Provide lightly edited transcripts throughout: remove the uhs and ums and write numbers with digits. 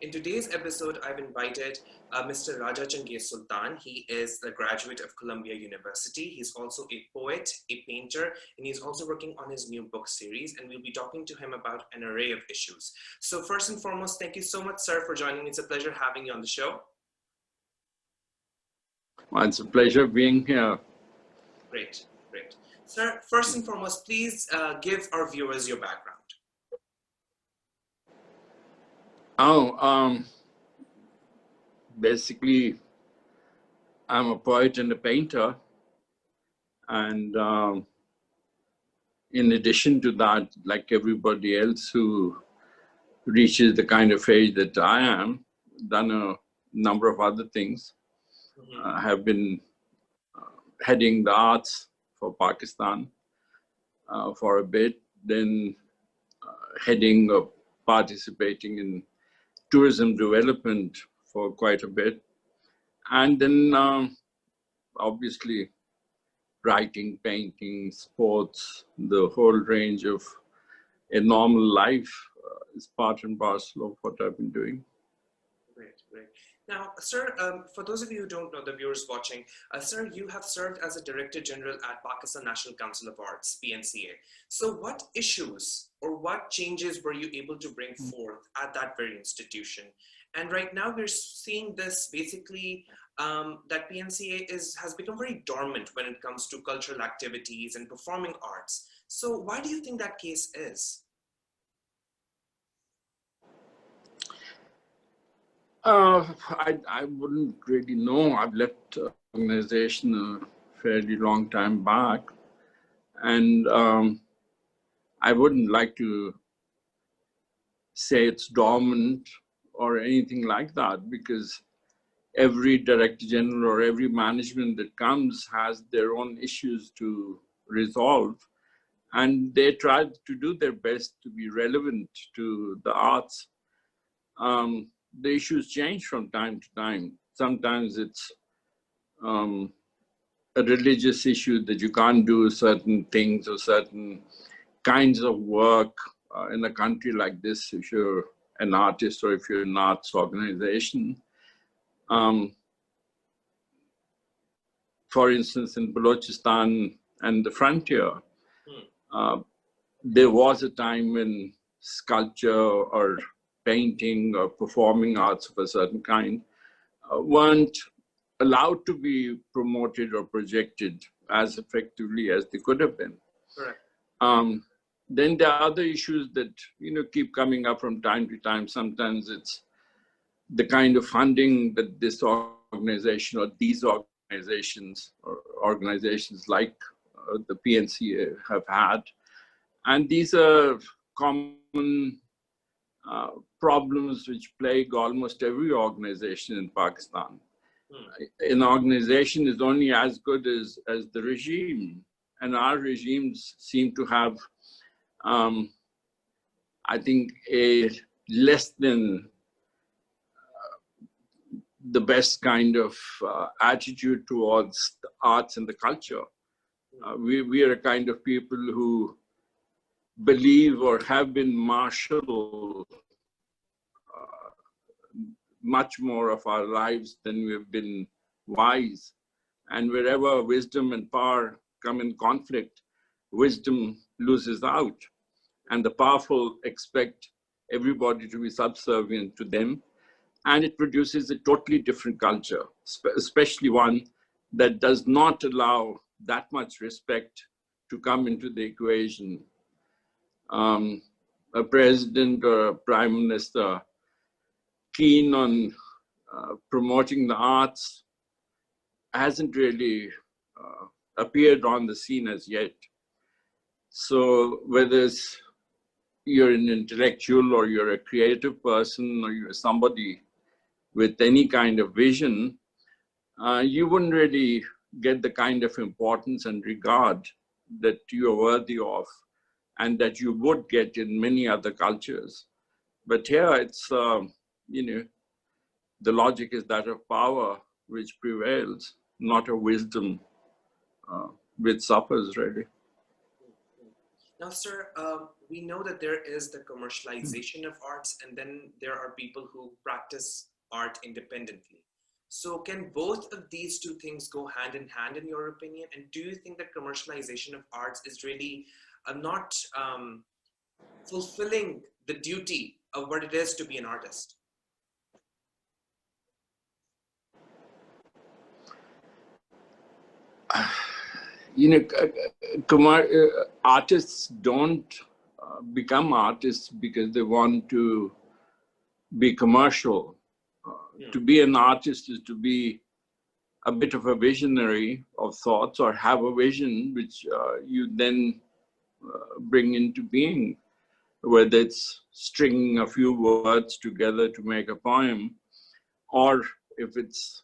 In today's episode, I've invited Mr. Raja Changez Sultan. He is a graduate of Columbia University. He's also a poet, a painter, and he's also working on his new book series, and we'll be talking to him about an array of issues. So first and foremost, thank you so much, sir, for joining me. It's a pleasure having you on the show. Well, it's a pleasure being here. Great, great. Sir, first and foremost, please give our viewers your background. Basically, I'm a poet and a painter. And in addition to that, like everybody else who reaches the kind of age that I am, done a number of other things. I have been heading the arts for Pakistan for a bit, then heading or participating in tourism development for quite a bit. And then obviously writing, painting, sports, the whole range of a normal life is part and parcel of what I've been doing. Great, great. Now, sir, for those of you who don't know, the viewers watching, sir, you have served as a Director General at Pakistan National Council of Arts, PNCA. So what issues or what changes were you able to bring forth at that very institution? And right now we're seeing this basically that PNCA has become very dormant when it comes to cultural activities and performing arts. So why do you think that case is? I wouldn't really know. I've left the organization a fairly long time back, and I wouldn't like to say it's dormant or anything like that, because every director general or every management that comes has their own issues to resolve, and they try to do their best to be relevant to the arts. The issues change from time to time. Sometimes it's a religious issue that you can't do certain things or certain kinds of work in a country like this if you're an artist or if you're an arts organization. For instance, in Balochistan and the frontier, there was a time when sculpture or painting or performing arts of a certain kind weren't allowed to be promoted or projected as effectively as they could have been. Correct. Then there are other issues that keep coming up from time to time. Sometimes it's the kind of funding that this organization or these organizations or organizations like the PNCA have had, and these are common problems which plague almost every organization in Pakistan. An organization is only as good as the regime, and our regimes seem to have, I think, a less than the best kind of attitude towards the arts and the culture. We are a kind of people who believe or have been martial much more of our lives than we've been wise. And wherever wisdom and power come in conflict, wisdom loses out. And the powerful expect everybody to be subservient to them. And it produces a totally different culture, especially one that does not allow that much respect to come into the equation. A president or a prime minister keen on promoting the arts hasn't really appeared on the scene as yet. So whether you're an intellectual or you're a creative person or you're somebody with any kind of vision, you wouldn't really get the kind of importance and regard that you're worthy of and that you would get in many other cultures. But here it's, the logic is that of power which prevails, not a wisdom which suffers, really. Now, sir, we know that there is the commercialization of arts, and then there are people who practice art independently. So, can both of these two things go hand in hand, in your opinion? And do you think that commercialization of arts is really not fulfilling the duty of what it is to be an artist? You know, artists don't become artists because they want to be commercial. To be an artist is to be a bit of a visionary of thoughts, or have a vision which you then bring into being, whether it's stringing a few words together to make a poem, or if it's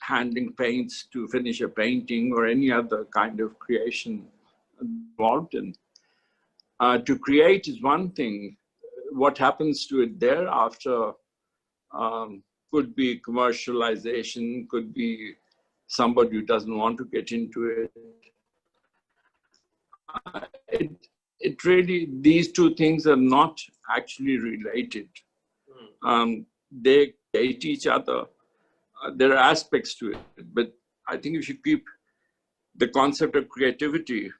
handling paints to finish a painting, or any other kind of creation involved in. To create is one thing. What happens to it thereafter could be commercialization, could be somebody who doesn't want to get into it. It really, these two things are not actually related. They hate each other. There are aspects to it, but I think if you keep the concept of creativity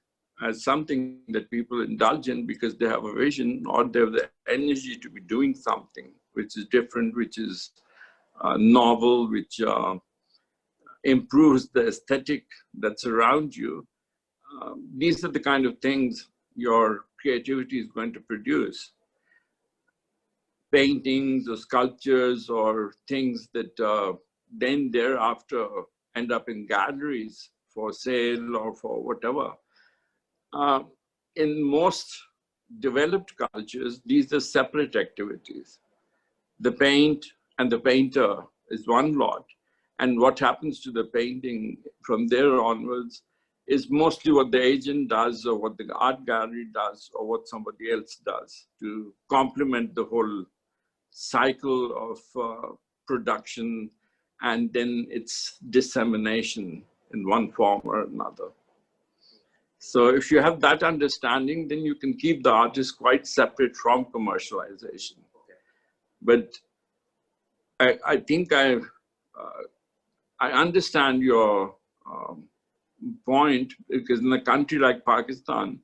as something that people indulge in because they have a vision, or they have the energy to be doing something which is different, which is novel, which improves the aesthetic that's around you. These are the kind of things your creativity is going to produce. Paintings or sculptures or things that then thereafter end up in galleries for sale or for whatever. In most developed cultures, these are separate activities. The paint and the painter is one lot, and what happens to the painting from there onwards is mostly what the agent does, or what the art gallery does, or what somebody else does to complement the whole cycle of production and then its dissemination in one form or another. So if you have that understanding, then you can keep the artist quite separate from commercialization. But I think I understand your point, because in a country like Pakistan,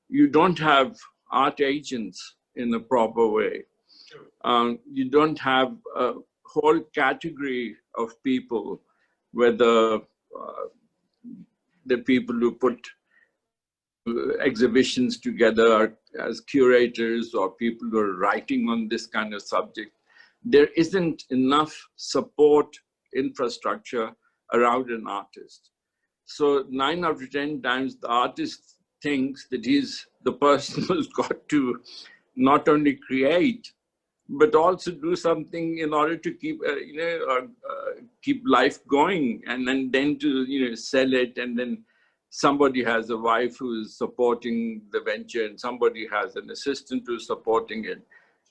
you don't have art agents in a proper way. You don't have a whole category of people, whether the people who put exhibitions together as curators, or people who are writing on this kind of subject. There isn't enough support infrastructure around an artist. So 9 out of 10 times the artist thinks that he's the person who's got to not only create, but also do something in order to keep, keep life going, and then to, sell it, and then somebody has a wife who's supporting the venture, and somebody has an assistant who's supporting it,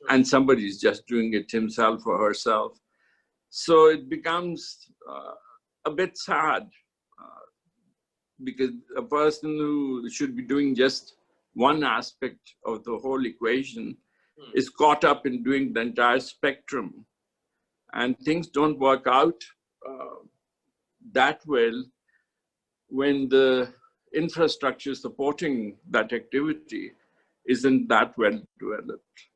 and somebody's just doing it himself or herself. So it becomes a bit sad, because a person who should be doing just one aspect of the whole equation is caught up in doing the entire spectrum, and things don't work out that well when the infrastructure supporting that activity isn't that well developed.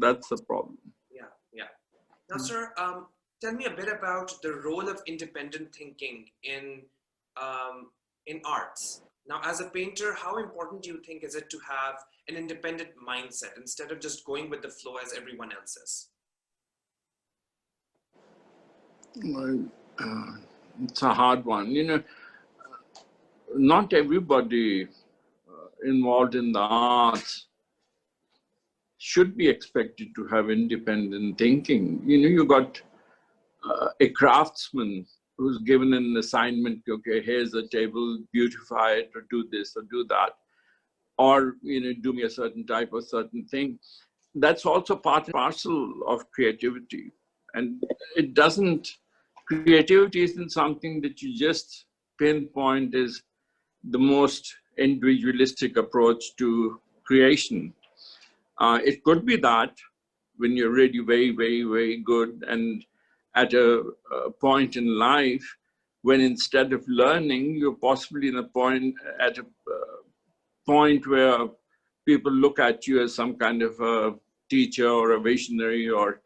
That's the problem. Yeah. Now, sir, tell me a bit about the role of independent thinking in arts. Now, as a painter, how important do you think is it to have an independent mindset instead of just going with the flow as everyone else is? Well, it's a hard one. Not everybody involved in the arts should be expected to have independent thinking. You got a craftsman who's given an assignment, okay, here's a table, beautify it, or do this, or do that, or do me a certain type of certain thing. That's also part and parcel of creativity. And creativity isn't something that you just pinpoint as the most individualistic approach to creation. It could be that when you're really very, very, very good and at a point in life when instead of learning, you're possibly at a point where people look at you as some kind of a teacher or a visionary or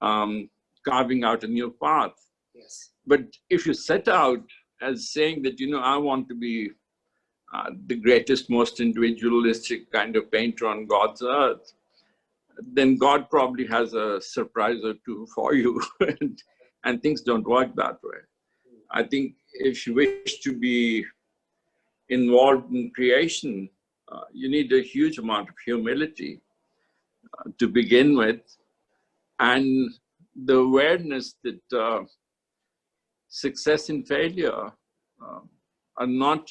carving out a new path. Yes. But if you set out as saying that, I want to be the greatest, most individualistic kind of painter on God's earth, then God probably has a surprise or two for you. And things don't work that way. I think if you wish to be involved in creation, you need a huge amount of humility to begin with, and the awareness that success and failure are not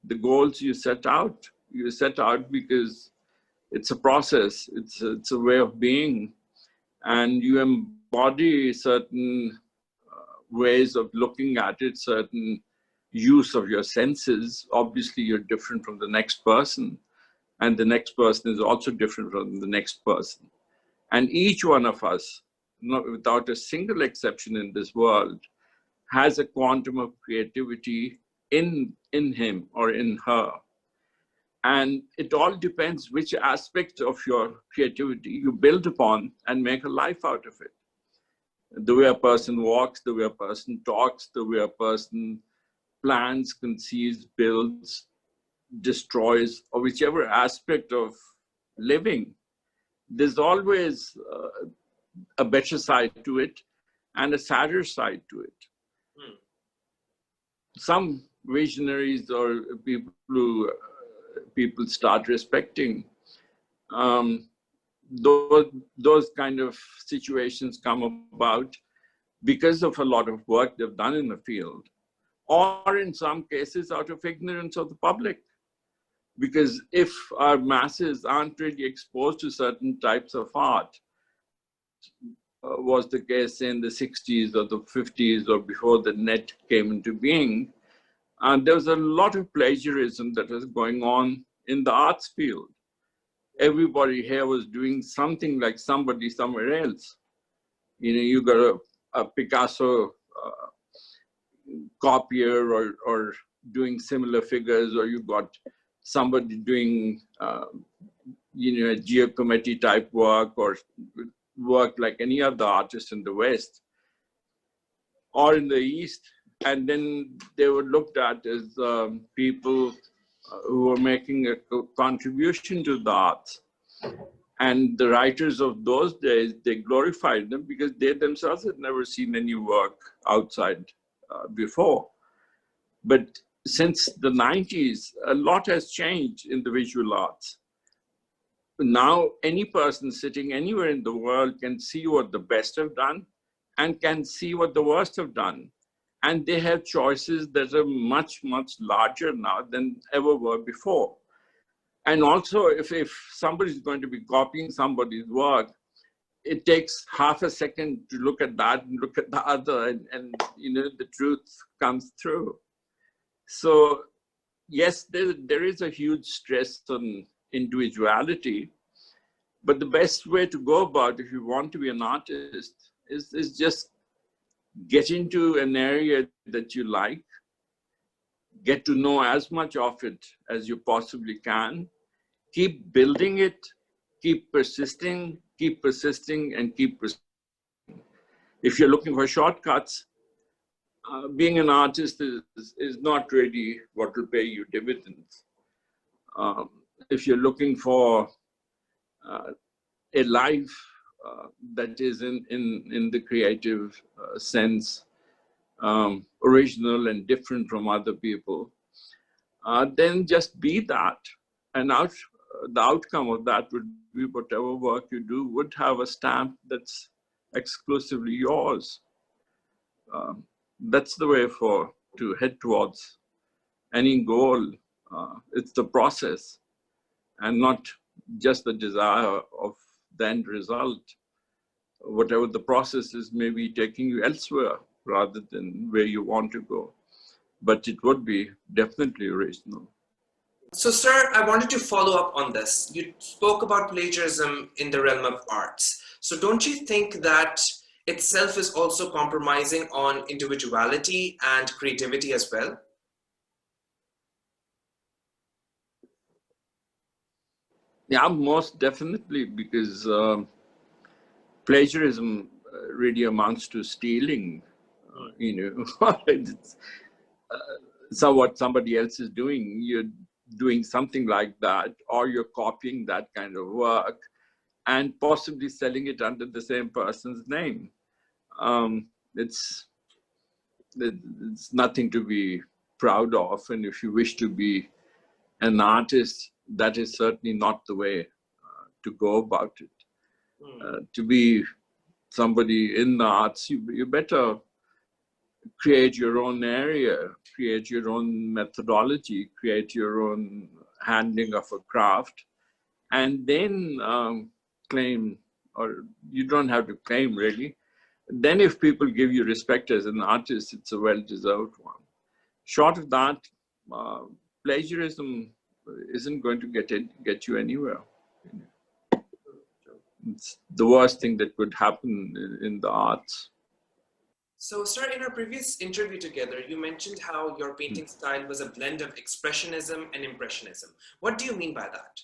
the goals you set out. You set out because it's a process, it's a way of being, and you embody certain ways of looking at it, certain use of your senses. Obviously, you're different from the next person, and the next person is also different from the next person. And each one of us, without a single exception in this world, has a quantum of creativity in him or in her. And it all depends which aspect of your creativity you build upon and make a life out of it. The way a person walks, the way a person talks, the way a person plans, conceives, builds, destroys, or whichever aspect of living, there's always a better side to it and a sadder side to it. Some visionaries or people who people start respecting, those kind of situations come about because of a lot of work they've done in the field, or in some cases out of ignorance of the public. Because if our masses aren't really exposed to certain types of art, was the case in the 60s or the 50s or before the net came into being, and there was a lot of plagiarism that was going on in the arts field. Everybody here was doing something like somebody somewhere else. You got a Picasso copier or doing similar figures, or you got somebody doing a Giacometti type work or work like any other artist in the West or in the East. And then they were looked at as people who were making a contribution to the arts. And the writers of those days, they glorified them because they themselves had never seen any work outside before. But since the 90s, a lot has changed in the visual arts. Now, any person sitting anywhere in the world can see what the best have done and can see what the worst have done. And they have choices that are much, much larger now than ever were before. And also, if somebody's going to be copying somebody's work, it takes half a second to look at that and look at the other, and the truth comes through. So yes, there is a huge stress on individuality, but the best way to go about it if you want to be an artist is just get into an area that you like, get to know as much of it as you possibly can, keep building it, keep persisting, and keep persisting. If you're looking for shortcuts, being an artist is not really what will pay you dividends. If you're looking for a life that is in the creative sense, original and different from other people, then just be that. And the outcome of that would be whatever work you do would have a stamp that's exclusively yours. That's the way to head towards any goal. It's the process and not just the desire of the end result. Whatever the process is may be taking you elsewhere rather than where you want to go. But it would be definitely original. So, sir, I wanted to follow up on this. You spoke about plagiarism in the realm of arts. So, don't you think that itself is also compromising on individuality and creativity as well? Yeah, most definitely, because plagiarism really amounts to stealing. It's, so what somebody else is doing, you're doing something like that, or you're copying that kind of work and possibly selling it under the same person's name. Um, it's it's nothing to be proud of, and if you wish to be an artist, that is certainly not the way to go about it. To be somebody in the arts, you better create your own area, create your own methodology, create your own handling of a craft, and then claim, or you don't have to claim really. Then if people give you respect as an artist, it's a well-deserved one. Short of that, uh, plagiarism isn't going to get you anywhere. It's the worst thing that could happen in the arts. So, sir, in our previous interview together, you mentioned how your painting style was a blend of expressionism and impressionism. What do you mean by that?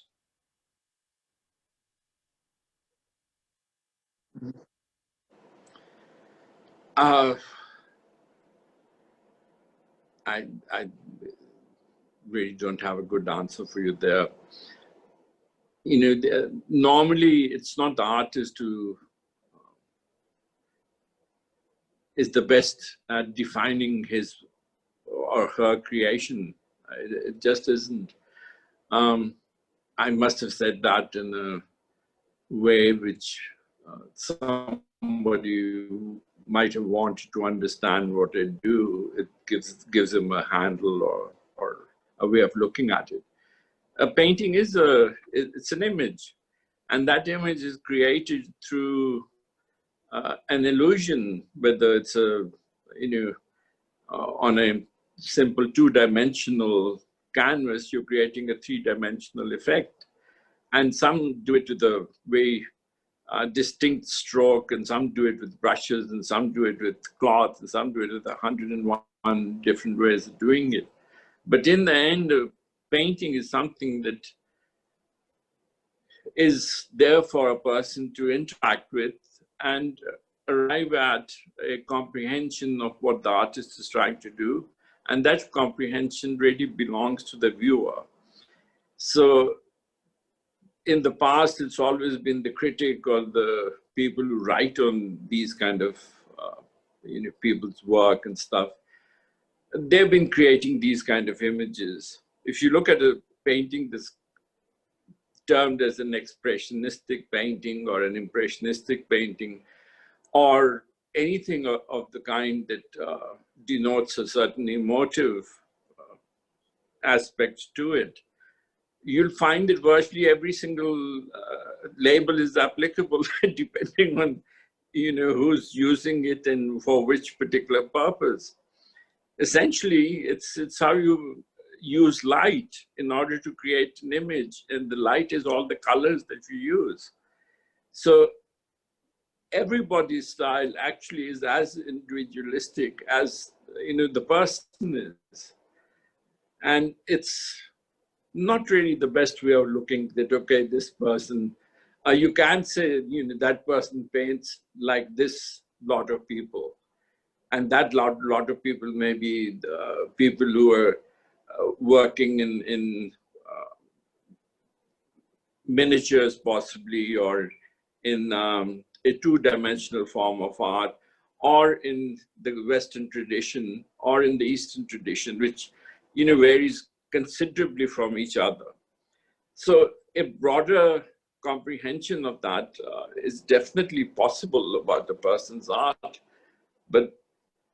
Uh, I really don't have a good answer for you there. Normally it's not the artist who is the best at defining his or her creation. It just isn't. I must have said that in a way which somebody might have wanted to understand what I do. It gives him a handle or a way of looking at it. A painting is it's an image, and that image is created through an illusion, whether it's on a simple two-dimensional canvas, you're creating a three-dimensional effect. And some do it with a very distinct stroke, and some do it with brushes, and some do it with cloth, and some do it with 101 different ways of doing it. But in the end, painting is something that is there for a person to interact with and arrive at a comprehension of what the artist is trying to do. And that comprehension really belongs to the viewer. So in the past, it's always been the critic or the people who write on these kind of people's work and stuff. They've been creating these kind of images. If you look at a painting that's termed as an expressionistic painting or an impressionistic painting, or anything of the kind that denotes a certain emotive aspect to it, you'll find that virtually every single label is applicable depending on who's using it and for which particular purpose. Essentially, it's how you use light in order to create an image, and the light is all the colors that you use. So everybody's style actually is as individualistic as the person is, and it's not really the best way of looking that, okay, this person, you can't say that person paints like this lot of people, and that lot of people may be the people who are working in miniatures possibly, or in a two-dimensional form of art, or in the Western tradition, or in the Eastern tradition, which varies considerably from each other. So a broader comprehension of that is definitely possible about a person's art, but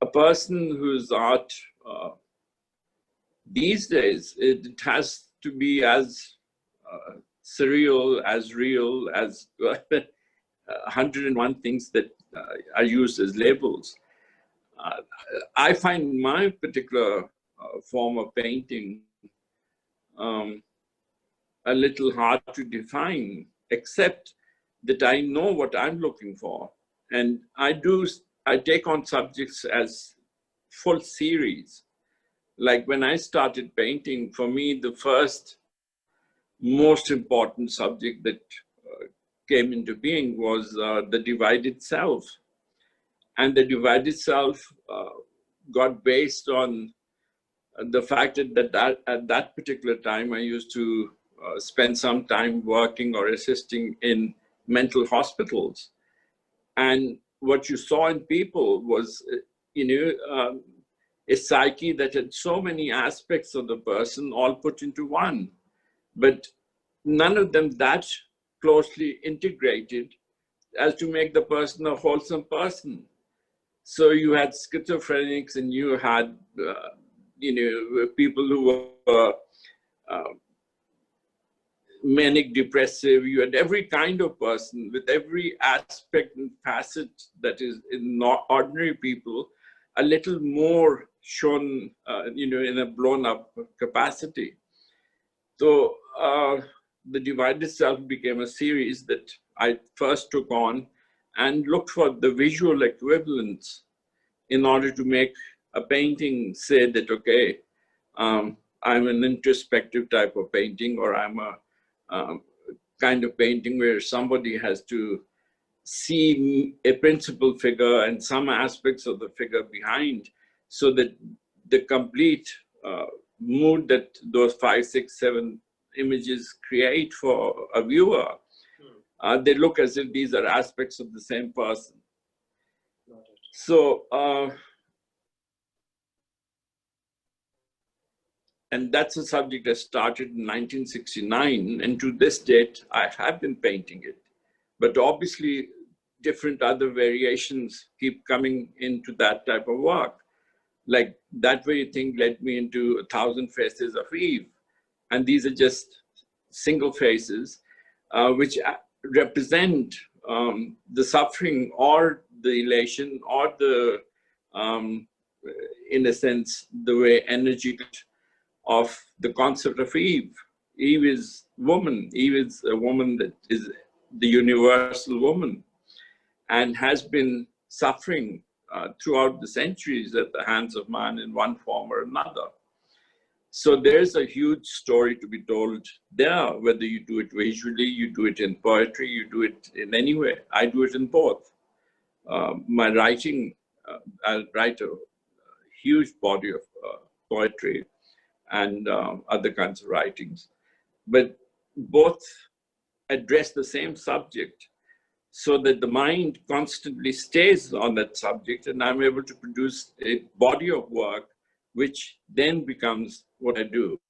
a person whose art these days, it has to be as surreal, as real as 101 things that are used as labels. I find my particular form of painting a little hard to define, except that I know what I'm looking for. And I take on subjects as full series. Like when I started painting, for me, the first most important subject that came into being was the divided self. And the divided self got based on the fact that at that particular time, I used to spend some time working or assisting in mental hospitals. And what you saw in people was, a psyche that had so many aspects of the person all put into one, but none of them that closely integrated as to make the person a wholesome person. So you had schizophrenics and you had, people who were manic depressive. You had every kind of person with every aspect and facet that is in ordinary people, a little more shown, in a blown up capacity. So the divided self became a series that I first took on and looked for the visual equivalents in order to make a painting say that, okay, I'm an introspective type of painting, or I'm a kind of painting where somebody has to see a principal figure and some aspects of the figure behind, so that the complete mood that those 5, 6, 7 images create for a viewer, they look as if these are aspects of the same person. So, and that's a subject that started in 1969, and to this date, I have been painting it. But obviously, different other variations keep coming into that type of work. Like that very thing led me into 1,000 Faces of Eve. And these are just single faces, which represent the suffering or the elation or the, in a sense, the way energy of the concept of Eve. Eve is woman. Eve is a woman that is the universal woman and has been suffering throughout the centuries at the hands of man in one form or another. So there's a huge story to be told there, whether you do it visually, you do it in poetry, you do it in any way. I do it in both. My writing, I write a huge body of poetry and other kinds of writings, but both address the same subject so that the mind constantly stays on that subject, and I'm able to produce a body of work which then becomes what I do,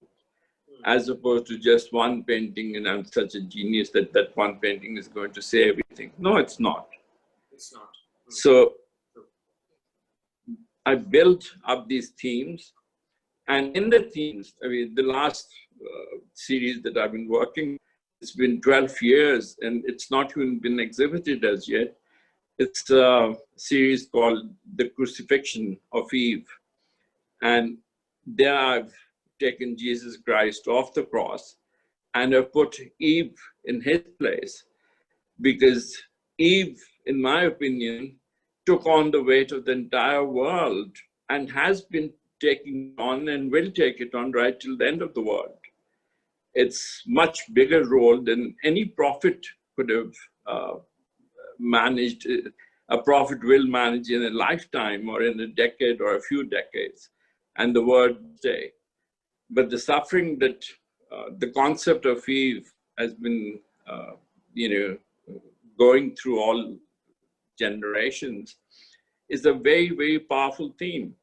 as opposed to just one painting and I'm such a genius that that one painting is going to say everything. No, it's not. It's not. So I built up these themes, and in the themes, I mean, the last series that I've been working, it's been 12 years and it's not even been exhibited as yet. It's a series called The Crucifixion of Eve. And there I've taken Jesus Christ off the cross and I've put Eve in his place, because Eve, in my opinion, took on the weight of the entire world and has been taking on and will take it on right till the end of the world. It's much bigger role than any prophet could have managed. A prophet will manage in a lifetime or in a decade or a few decades, and the word stay. But the suffering that the concept of Eve has been, going through all generations is a very, very powerful theme.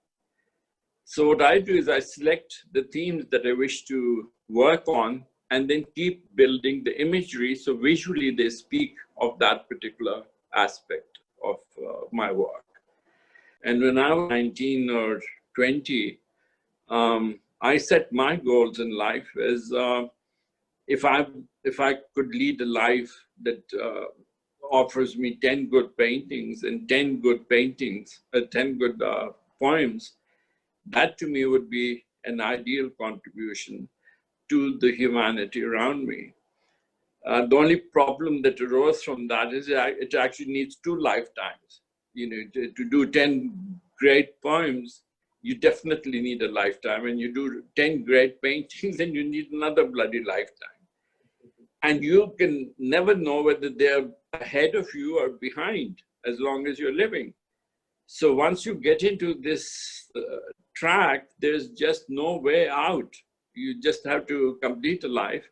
So what I do is I select the themes that I wish to work on and then keep building the imagery so visually they speak of that particular aspect of my work. And when I was 19 or 20, I set my goals in life as if I could lead a life that offers me 10 good paintings and 10 good paintings, 10 good poems, that to me would be an ideal contribution to the humanity around me. The only problem that arose from that is it actually needs 2 lifetimes. You know, to do 10 great poems, you definitely need a lifetime, and you do 10 great paintings, and you need another bloody lifetime. And you can never know whether they're ahead of you or behind as long as you're living. So once you get into this track, there's just no way out. You just have to complete a life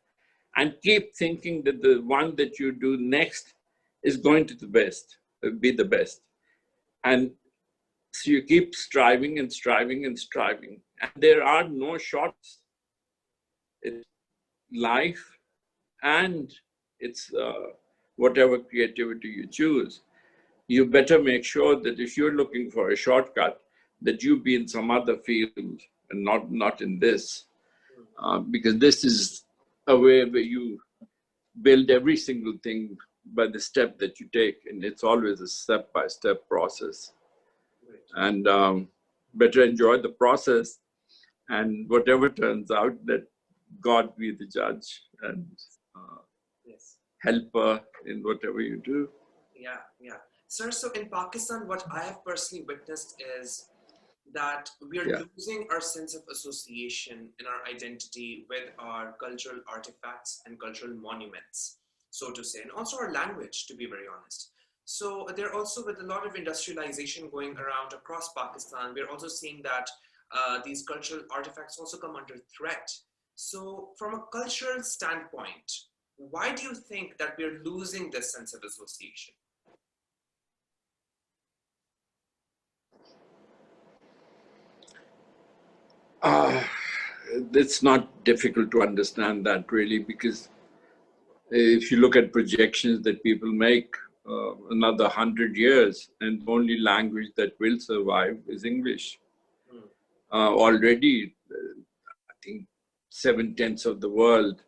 and keep thinking that the one that you do next is going to be the best. And so you keep striving and striving and striving. And there are no shorts. It's life, and it's whatever creativity you choose. You better make sure that if you're looking for a shortcut, that you be in some other field and not in this. Because this is a way where you build every single thing by the step that you take, and it's always a step-by-step process. And better enjoy the process, and whatever turns out, let God be the judge and Yes. helper in whatever you do. Yeah, yeah. Sir, so in Pakistan, what I have personally witnessed is that we're losing our sense of association and our identity with our cultural artifacts and cultural monuments, so to say, and also our language, to be very honest. So there also, with a lot of industrialization going around across Pakistan, we're also seeing that these cultural artifacts also come under threat. So from a cultural standpoint, why do you think that we're losing this sense of association? It's not difficult to understand that, really, because if you look at projections that people make, another 100 years, and the only language that will survive is English. Already, I think 7/10 of the world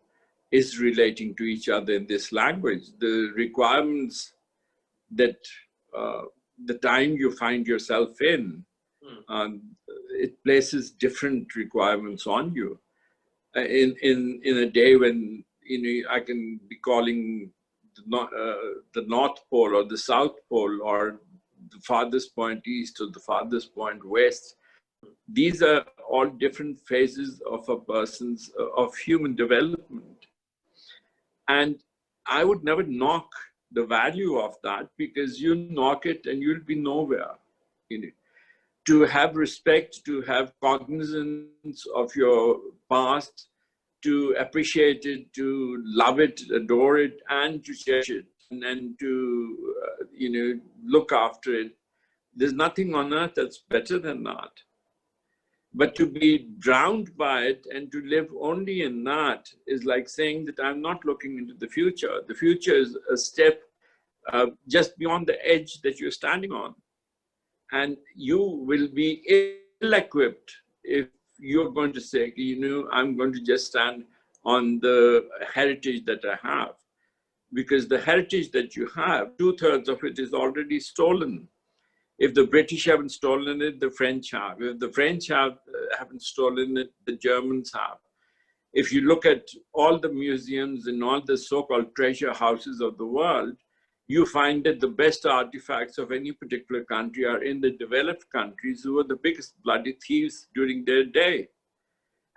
is relating to each other in this language. The requirements that the time you find yourself in, it places different requirements on you. In a day when I can be calling the North Pole or the South Pole or the farthest point east or the farthest point west. These are all different phases of a person's of human development, and I would never knock the value of that, because you knock it and you'll be nowhere. To have respect, to have cognizance of your past, to appreciate it, to love it, adore it, and to cherish it, and to look after it. There's nothing on earth that's better than that. But to be drowned by it and to live only in that is like saying that I'm not looking into the future. The future is a step just beyond the edge that you're standing on. And you will be ill-equipped if you're going to say, I'm going to just stand on the heritage that I have. Because the heritage that you have, 2/3 of it is already stolen. If the British haven't stolen it, the French have. If the French haven't stolen it, the Germans have. If you look at all the museums and all the so-called treasure houses of the world, you find that the best artifacts of any particular country are in the developed countries, who are the biggest bloody thieves during their day.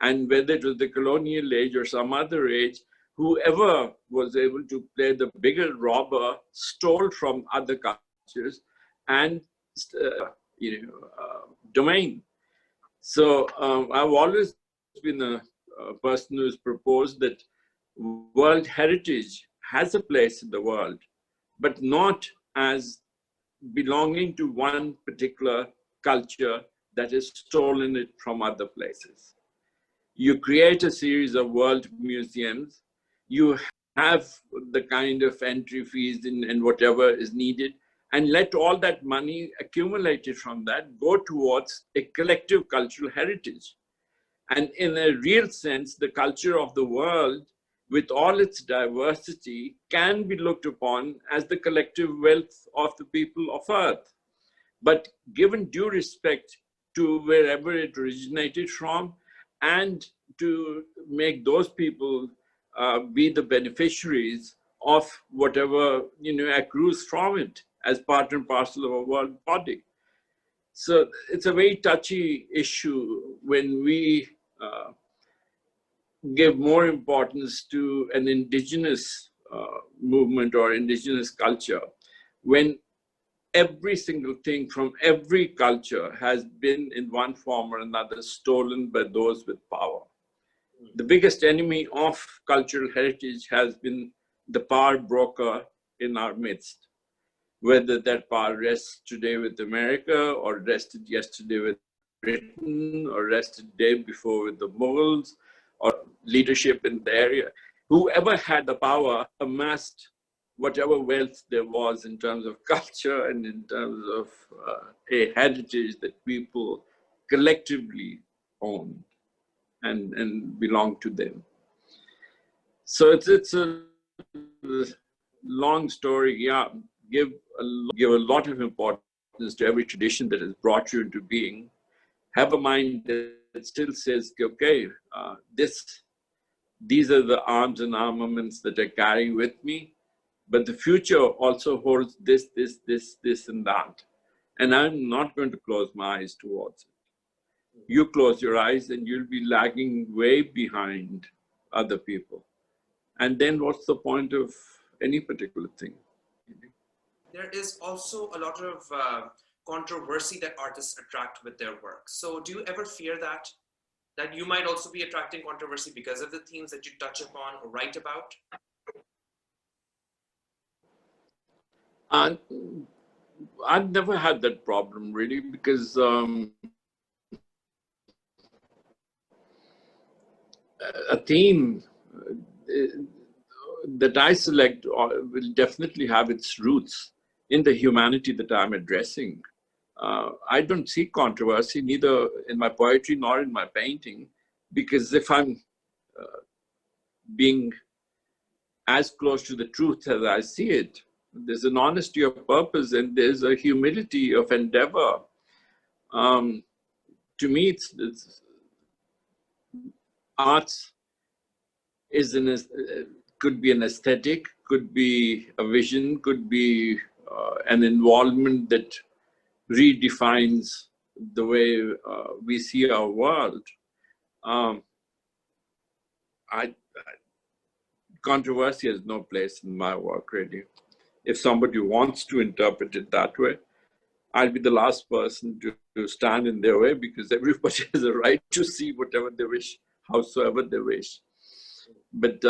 And whether it was the colonial age or some other age, whoever was able to play the bigger robber stole from other cultures and domain. So I've always been a person who's proposed that world heritage has a place in the world, but not as belonging to one particular culture that has stolen it from other places. You create a series of world museums, you have the kind of entry fees and whatever is needed, and let all that money accumulated from that go towards a collective cultural heritage. And in a real sense, the culture of the world, with all its diversity, can be looked upon as the collective wealth of the people of Earth. But given due respect to wherever it originated from, and to make those people be the beneficiaries of whatever, accrues from it as part and parcel of a world body. So it's a very touchy issue when we give more importance to an indigenous movement or indigenous culture, when every single thing from every culture has been in one form or another stolen by those with power. The biggest enemy of cultural heritage has been the power broker in our midst, whether that power rests today with America or rested yesterday with Britain or rested day before with the Mughals or leadership in the area. Whoever had the power amassed whatever wealth there was in terms of culture and in terms of a heritage that people collectively owned and belonged to them. So it's a long story. Yeah, give a lot of importance to every tradition that has brought you into being. Have a mind that still says, okay, these are the arms and armaments that I carry with me, but the future also holds this, and that. And I'm not going to close my eyes towards it. You close your eyes and you'll be lagging way behind other people. And then what's the point of any particular thing? There is also a lot of controversy that artists attract with their work. So do you ever fear that you might also be attracting controversy because of the themes that you touch upon or write about? I've never had that problem really, because a theme that I select will definitely have its roots in the humanity that I'm addressing. I don't see controversy neither in my poetry nor in my painting, because if I'm being as close to the truth as I see it, there's an honesty of purpose and there's a humility of endeavor. To me, it's arts could be an aesthetic, could be a vision, could be an involvement that redefines the way we see our world. Controversy has no place in my work, really. If somebody wants to interpret it that way, I'll be the last person to stand in their way, because everybody has a right to see whatever they wish, howsoever they wish. But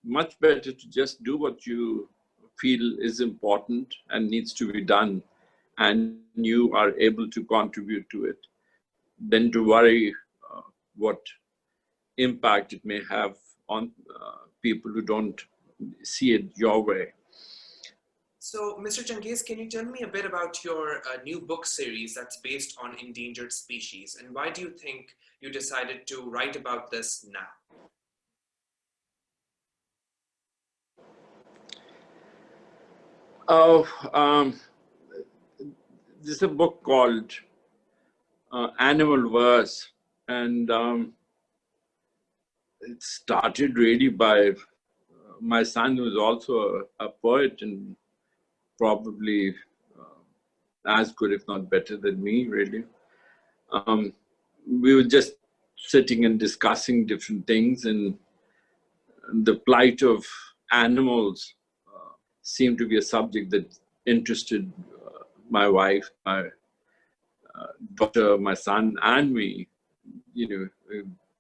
much better to just do what you feel is important and needs to be done, and you are able to contribute to it, than to worry what impact it may have on people who don't see it your way. So, Mr. Changez, can you tell me a bit about your new book series that's based on endangered species, and why do you think you decided to write about this now? This is a book called Animal Verse, and it started really by my son, who is also a poet and probably as good, if not better than me, really. We were just sitting and discussing different things, and the plight of animals seemed to be a subject that interested my wife, my daughter, my son, and me.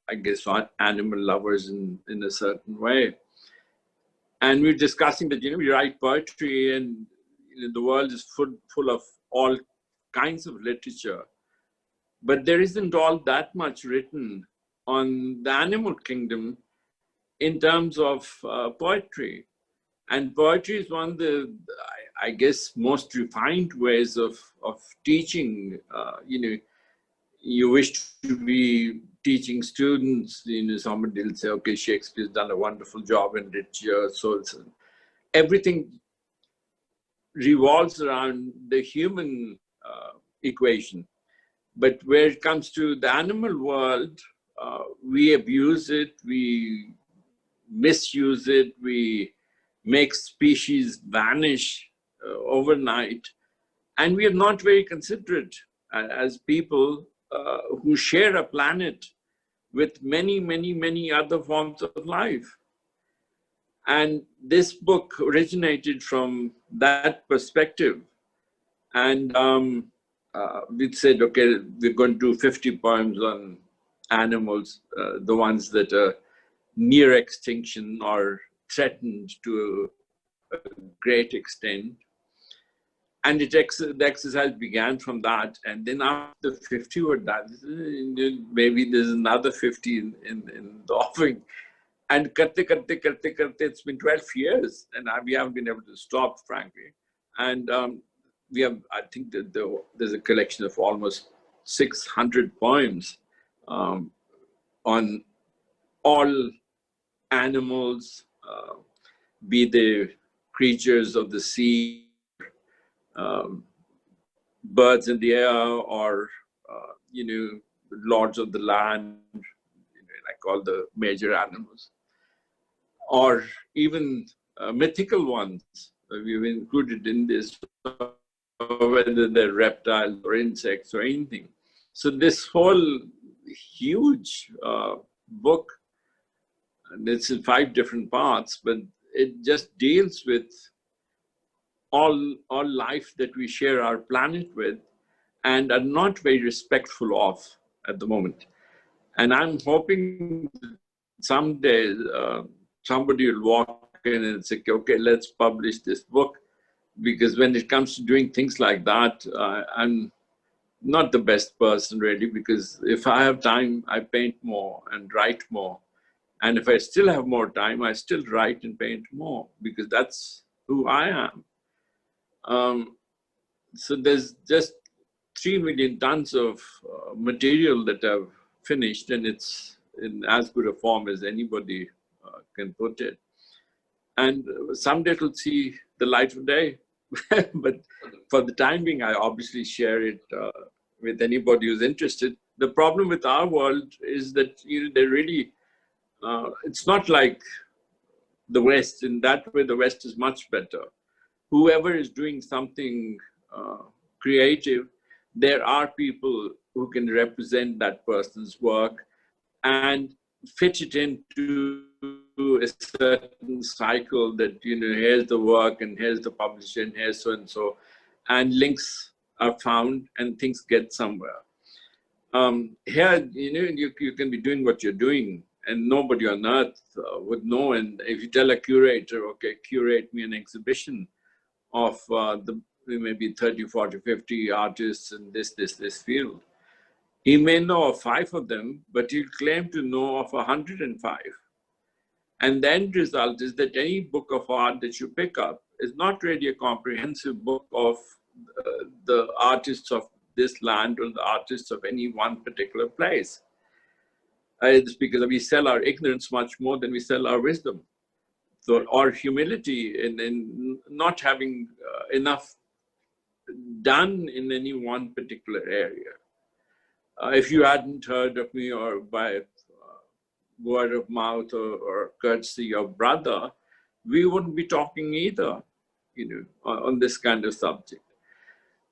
I guess animal lovers in a certain way. And we were discussing that, we write poetry, and the world is full of all kinds of literature. But there isn't all that much written on the animal kingdom in terms of poetry. And poetry is one of the, I guess, most refined ways of teaching. You wish to be teaching students, somebody will say, okay, Shakespeare's done a wonderful job in literature. So everything revolves around the human equation. But where it comes to the animal world, we abuse it, we misuse it, we make species vanish overnight, and we are not very considerate as people who share a planet with many, many, many other forms of life. And this book originated from that perspective. And we said, okay, we're going to do 50 poems on animals, the ones that are near extinction or threatened to a great extent. And the exercise began from that. And then after 50 were done, maybe there's another 50 in the offering. And it's been 12 years, and we haven't been able to stop, frankly. And we have, I think that there's a collection of almost 600 poems on all animals, be they creatures of the sea, birds in the air, or, lords of the land, like all the major animals, or even mythical ones we've included in this, whether they're reptiles or insects or anything. So this whole huge book, and it's in 5 different parts, but it just deals with all life that we share our planet with and are not very respectful of at the moment. And I'm hoping someday somebody will walk in and say, okay, let's publish this book. Because when it comes to doing things like that, I'm not the best person really, because if I have time, I paint more and write more. And if I still have more time, I still write and paint more, because that's who I am. So there's just 3 million tons of material that I've finished, and it's in as good a form as anybody can put it. And someday it'll see the light of day. But for the time being, I obviously share it with anybody who's interested. The problem with our world is that they really, it's not like the West. In that way, the West is much better. Whoever is doing something creative, there are people who can represent that person's work and fit it into a certain cycle that, here's the work and here's the publisher and here's so and so, and links are found and things get somewhere. Here, you can be doing what you're doing and nobody on earth would know. And if you tell a curator, okay, curate me an exhibition of maybe 30, 40, 50 artists in this field, he may know of 5 of them, but he'll claim to know of 105. And the end result is that any book of art that you pick up is not really a comprehensive book of the artists of this land or the artists of any one particular place. It's because we sell our ignorance much more than we sell our wisdom. So our humility in not having enough done in any one particular area. If you hadn't heard of me or by word of mouth or courtesy of brother, we wouldn't be talking either, on this kind of subject.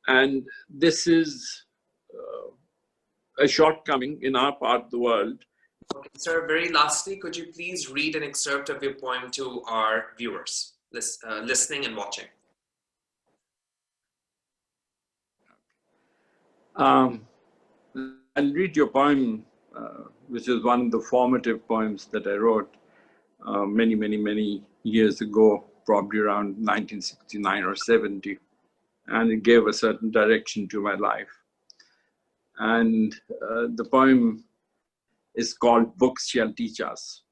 And this is a shortcoming in our part of the world. Okay, sir, very lastly, could you please read an excerpt of your poem to our viewers, listening and watching? I'll read your poem, which is one of the formative poems that I wrote many, many, many years ago, probably around 1969 or 70. And it gave a certain direction to my life. And the poem is called Books Shall Teach Us.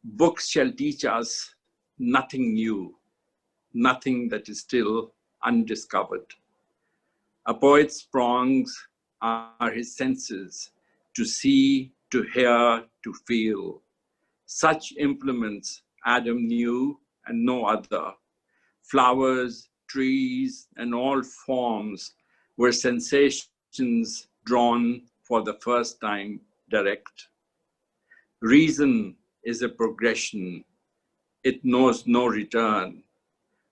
Books shall teach us nothing new, nothing that is still undiscovered. A poet's prongs are his senses, to see, to hear, to feel. Such implements Adam knew and no other. Flowers, trees, and all forms were sensations drawn for the first time direct. Reason is a progression. It knows no return.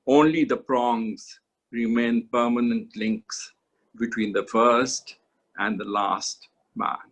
Only the prongs remain permanent links between the first and the last man.